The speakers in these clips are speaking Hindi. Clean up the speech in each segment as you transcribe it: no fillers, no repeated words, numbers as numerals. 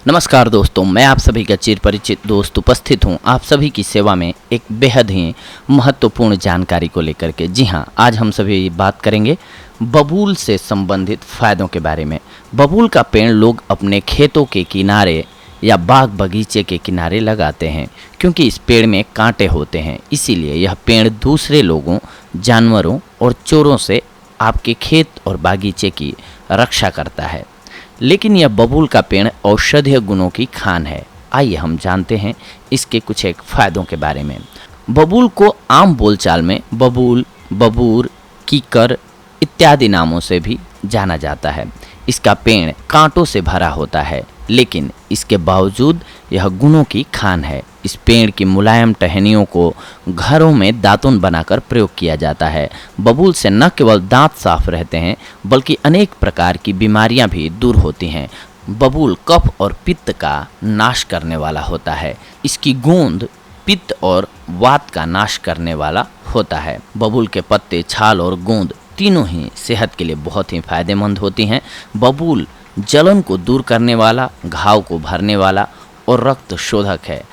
नमस्कार दोस्तों, मैं आप सभी का चिर परिचित दोस्त उपस्थित हूं आप सभी की सेवा में एक बेहद ही महत्वपूर्ण जानकारी को लेकर के। जी हां, आज हम सभी बात करेंगे बबूल से संबंधित फ़ायदों के बारे में। बबूल का पेड़ लोग अपने खेतों के किनारे या बाग बगीचे के किनारे लगाते हैं क्योंकि इस पेड़ में कांटे होते हैं। इसीलिए यह पेड़ दूसरे लोगों, जानवरों और चोरों से आपके खेत और बागीचे की रक्षा करता है। लेकिन यह बबूल का पेड़ औषधीय गुणों की खान है। आइए हम जानते हैं इसके कुछ एक फ़ायदों के बारे में। बबूल को आम बोलचाल में बबूल, बबूर, कीकर इत्यादि नामों से भी जाना जाता है। इसका पेड़ कांटों से भरा होता है, लेकिन इसके बावजूद यह गुणों की खान है। इस पेड़ की मुलायम टहनियों को घरों में दातुन बनाकर प्रयोग किया जाता है। बबूल से न केवल दांत साफ रहते हैं, बल्कि अनेक प्रकार की बीमारियां भी दूर होती हैं। बबूल कफ और पित्त का नाश करने वाला होता है। इसकी गूंद पित्त और वात का नाश करने वाला होता है। बबूल के पत्ते, छाल और गूंद तीनों ही सेहत के लिए बहुत ही फायदेमंद होती हैं। बबूल जलन को दूर करने वाला, घाव को भरने वाला और रक्त शोधक है।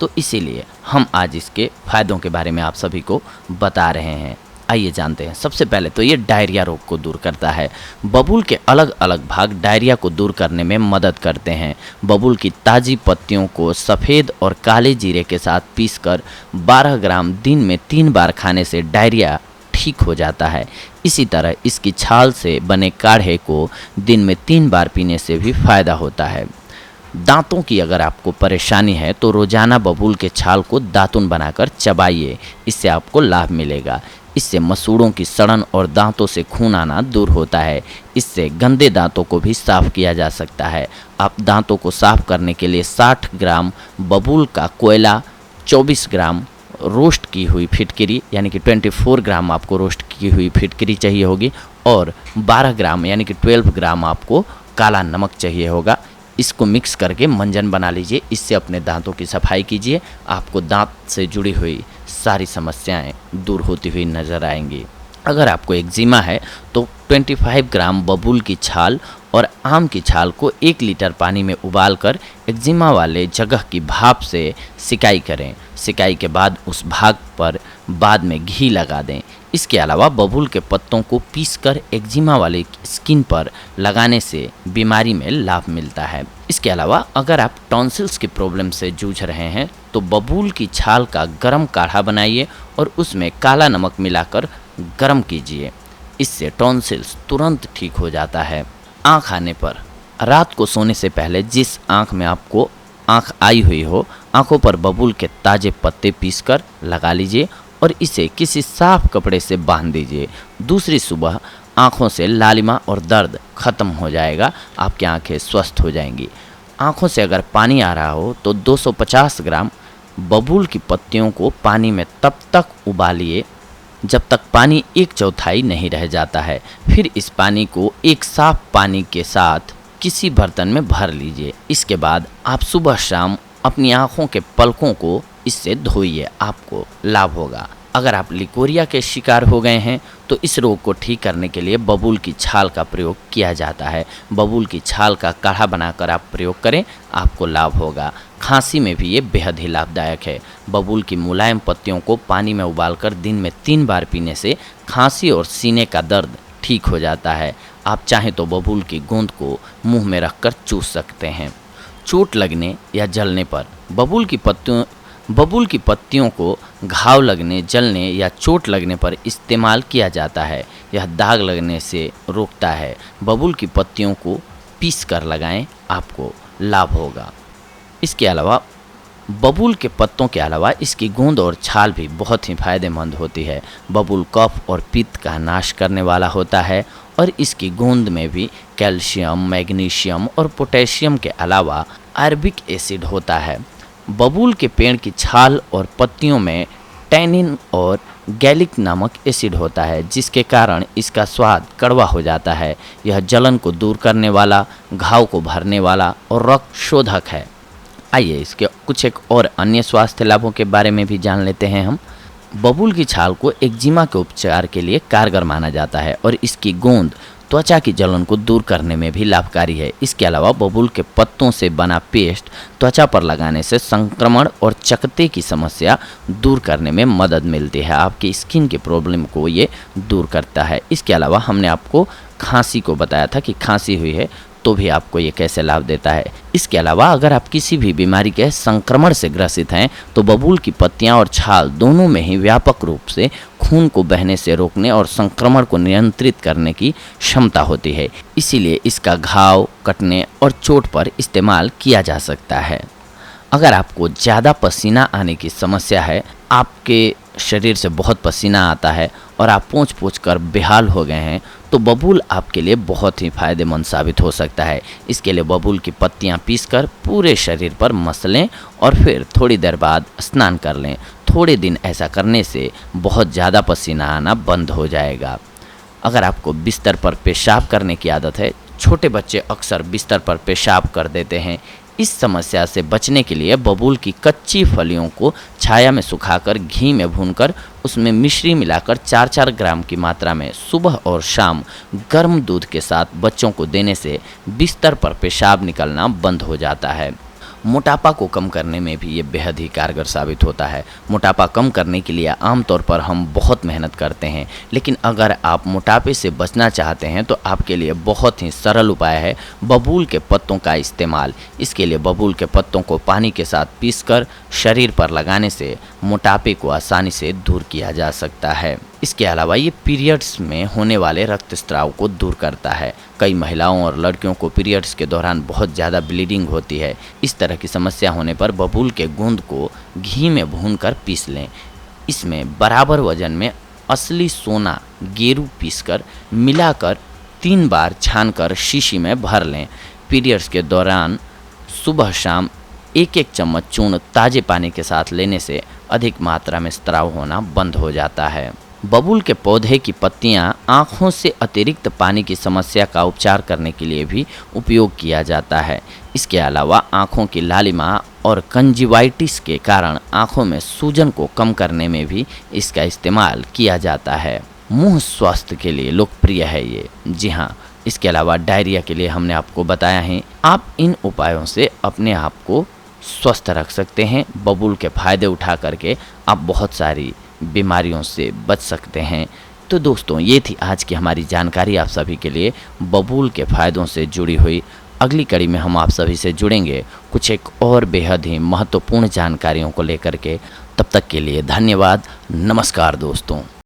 तो इसीलिए हम आज इसके फ़ायदों के बारे में आप सभी को बता रहे हैं। आइए जानते हैं। सबसे पहले तो ये डायरिया रोग को दूर करता है। बबूल के अलग अलग भाग डायरिया को दूर करने में मदद करते हैं। बबूल की ताज़ी पत्तियों को सफ़ेद और काले जीरे के साथ पीसकर 12 ग्राम दिन में 3 बार खाने से डायरिया ठीक हो जाता है। इसी तरह इसकी छाल से बने काढ़े को दिन में 3 बार पीने से भी फायदा होता है। दांतों की अगर आपको परेशानी है तो रोजाना बबूल के छाल को दातुन बनाकर चबाइए, इससे आपको लाभ मिलेगा। इससे मसूड़ों की सड़न और दांतों से खून आना दूर होता है। इससे गंदे दांतों को भी साफ किया जा सकता है। आप दांतों को साफ करने के लिए 60 ग्राम बबूल का कोयला, 24 ग्राम रोस्ट की हुई फिटकरी यानी कि 24 ग्राम आपको रोस्ट की हुई फिटकरी चाहिए होगी और 12 ग्राम यानी कि 12 ग्राम आपको काला नमक चाहिए होगा। इसको मिक्स करके मंजन बना लीजिए। इससे अपने दांतों की सफाई कीजिए। आपको दांत से जुड़ी हुई सारी समस्याएं दूर होती हुई नज़र आएंगी। अगर आपको एक्जिमा है तो 25 ग्राम बबूल की छाल और आम की छाल को 1 लीटर पानी में उबालकर एक्जिमा वाले जगह की भाप से सिकाई करें। सिकाई के बाद उस भाग पर बाद में घी लगा दें। इसके अलावा बबूल के पत्तों को पीसकर एक्जिमा वाले स्किन पर लगाने से बीमारी में लाभ मिलता है। इसके अलावा अगर आप टॉन्सिल्स की प्रॉब्लम से जूझ रहे हैं तो बबूल की छाल का गर्म काढ़ा बनाइए और उसमें काला नमक मिलाकर गर्म कीजिए। इससे टॉन्सिल्स तुरंत ठीक हो जाता है। आँख आने पर रात को सोने से पहले जिस आँख में आपको आँख आई हुई हो, आँखों पर बबूल के ताज़े पत्ते पीसकर लगा लीजिए और इसे किसी साफ कपड़े से बांध दीजिए। दूसरी सुबह आँखों से लालिमा और दर्द खत्म हो जाएगा। आपकी आँखें स्वस्थ हो जाएंगी। आँखों से अगर पानी आ रहा हो तो 250 ग्राम बबूल की पत्तियों को पानी में तब तक उबालिए जब तक पानी 1/4 नहीं रह जाता है। फिर इस पानी को एक साफ पानी के साथ किसी बर्तन में भर लीजिए। इसके बाद आप सुबह शाम अपनी आँखों के पलकों को इससे धोइए, आपको लाभ होगा। अगर आप लिकोरिया के शिकार हो गए हैं तो इस रोग को ठीक करने के लिए बबूल की छाल का प्रयोग किया जाता है। बबूल की छाल का काढ़ा बनाकर आप प्रयोग करें, आपको लाभ होगा। खांसी में भी ये बेहद ही लाभदायक है। बबूल की मुलायम पत्तियों को पानी में उबालकर दिन में 3 बार पीने से खांसी और सीने का दर्द ठीक हो जाता है। आप चाहें तो बबूल की गूंद को मुंह में रखकर चूस सकते हैं। चोट लगने या जलने पर बबूल की पत्तियों को घाव लगने, जलने या चोट लगने पर इस्तेमाल किया जाता है। यह दाग लगने से रोकता है। बबूल की पत्तियों को पीस कर लगाएं, आपको लाभ होगा। इसके अलावा बबूल के पत्तों के अलावा इसकी गूंद और छाल भी बहुत ही फायदेमंद होती है। बबूल कफ और पित्त का नाश करने वाला होता है और इसकी गूंद में भी कैल्शियम, मैग्नीशियम और पोटेशियम के अलावा अरबिक एसिड होता है। बबूल के पेड़ की छाल और पत्तियों में टैनिन और गैलिक नामक एसिड होता है, जिसके कारण इसका स्वाद कड़वा हो जाता है। यह जलन को दूर करने वाला, घाव को भरने वाला और रक्त शोधक है। आइए इसके कुछ एक और अन्य स्वास्थ्य लाभों के बारे में भी जान लेते हैं हम। बबूल की छाल को एक्जिमा के उपचार के लिए कारगर माना जाता है और इसकी गूंद त्वचा की जलन को दूर करने में भी लाभकारी है। इसके अलावा बबूल के पत्तों से बना पेस्ट त्वचा पर लगाने से संक्रमण और चकत्ते की समस्या दूर करने में मदद मिलती है। आपकी स्किन की प्रॉब्लम को ये दूर करता है। इसके अलावा हमने आपको खांसी को बताया था कि खांसी हुई है तो भी आपको ये कैसे लाभ देता है। इसके अलावा अगर आप किसी भी बीमारी के संक्रमण से ग्रसित हैं तो बबूल की पत्तियां और छाल दोनों में ही व्यापक रूप से खून को बहने से रोकने और संक्रमण को नियंत्रित करने की क्षमता होती है। इसीलिए इसका घाव, कटने और चोट पर इस्तेमाल किया जा सकता है। अगर आपको ज़्यादा पसीना आने की समस्या है, आपके शरीर से बहुत पसीना आता है और आप पोंछ पोंछ कर बेहाल हो गए हैं, तो बबूल आपके लिए बहुत ही फायदेमंद साबित हो सकता है। इसके लिए बबूल की पत्तियां पीसकर पूरे शरीर पर मस लें और फिर थोड़ी देर बाद स्नान कर लें। थोड़े दिन ऐसा करने से बहुत ज़्यादा पसीना आना बंद हो जाएगा। अगर आपको बिस्तर पर पेशाब करने की आदत है, छोटे बच्चे अक्सर बिस्तर पर पेशाब कर देते हैं। इस समस्या से बचने के लिए बबूल की कच्ची फलियों को छाया में सुखाकर घी में भूनकर उसमें मिश्री मिलाकर 4-4 ग्राम की मात्रा में सुबह और शाम गर्म दूध के साथ बच्चों को देने से बिस्तर पर पेशाब निकलना बंद हो जाता है। मोटापा को कम करने में भी ये बेहद ही कारगर साबित होता है। मोटापा कम करने के लिए आमतौर पर हम बहुत मेहनत करते हैं, लेकिन अगर आप मोटापे से बचना चाहते हैं तो आपके लिए बहुत ही सरल उपाय है बबूल के पत्तों का इस्तेमाल। इसके लिए बबूल के पत्तों को पानी के साथ पीसकर शरीर पर लगाने से मोटापे को आसानी से दूर किया जा सकता है। इसके अलावा ये पीरियड्स में होने वाले रक्तस्राव को दूर करता है। कई महिलाओं और लड़कियों को पीरियड्स के दौरान बहुत ज़्यादा ब्लीडिंग होती है। इस तरह की समस्या होने पर बबूल के गूंद को घी में भूनकर पीस लें। इसमें बराबर वजन में असली सोना गेरू पीसकर मिलाकर 3 बार छानकर शीशी में भर लें। पीरियड्स के दौरान सुबह शाम 1-1 चम्मच चूर्ण ताज़े पानी के साथ लेने से अधिक मात्रा में स्राव होना बंद हो जाता है। बबूल के पौधे की पत्तियां आँखों से अतिरिक्त पानी की समस्या का उपचार करने के लिए भी उपयोग किया जाता है। इसके अलावा आँखों की लालिमा और कंजिवाइटिस के कारण आँखों में सूजन को कम करने में भी इसका इस्तेमाल किया जाता है। मुंह स्वास्थ्य के लिए लोकप्रिय है ये। जी हाँ, इसके अलावा डायरिया के लिए हमने आपको बताया है। आप इन उपायों से अपने आप को स्वस्थ रख सकते हैं। बबूल के फ़ायदे उठा करके आप बहुत सारी बीमारियों से बच सकते हैं। तो दोस्तों, ये थी आज की हमारी जानकारी आप सभी के लिए बबूल के फ़ायदों से जुड़ी हुई। अगली कड़ी में हम आप सभी से जुड़ेंगे कुछ एक और बेहद ही महत्वपूर्ण जानकारियों को लेकर के। तब तक के लिए धन्यवाद। नमस्कार दोस्तों।